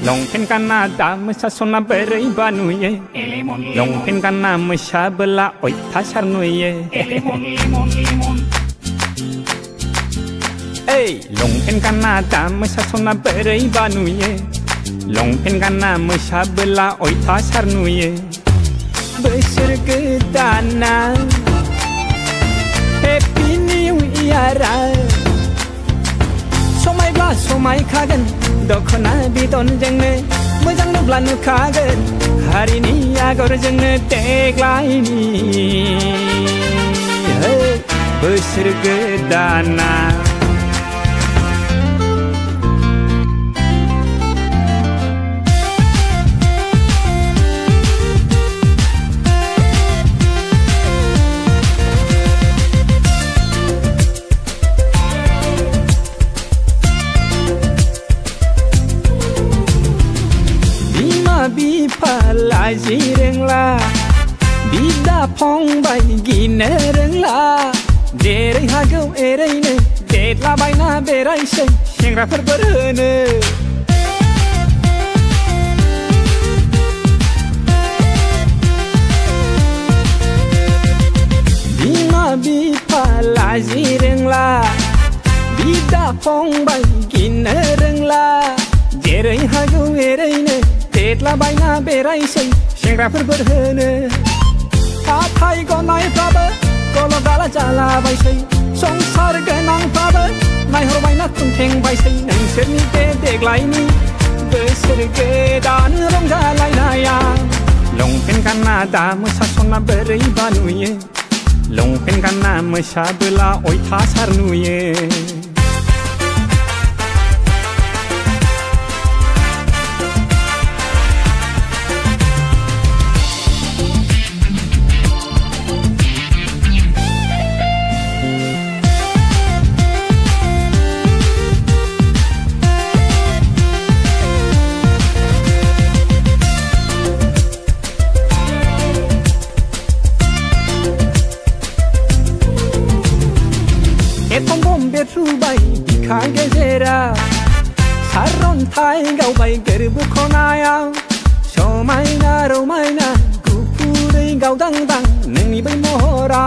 longpen kana da mesa sona berai banuye longpen kana mesa bela oi thasar nuye hey longpen kana da mesa sona berai banuye longpen kana mesa bela oi thasar nuye besar gedana happy new year somai kagen dokona bidon jengne mojang nublan kagen hari ni agor jengne teglaini besar gedana Bipala jirengla bida phongbai ginerengla derei hagau ereine detla baina berai sei sengrafar berhene bima bipala jirengla bida phongbai ginerengla derei hagau ereine Tetla baina berai sei sengrafar berhene Pathai gonai prabe kolo gala jala bai sei songsar genang prabe nai hor baina kunteng bai sei nongsirni deglai besar gedan rongjalai naya longpen kana da mesa sona berai banuye longpen kana mesa bela oi thasar nuye Etong bombe trubai dikage jera saron thai gau bai gerbu khonaya somai na romai na kupurei gau dang dang neni bai mohora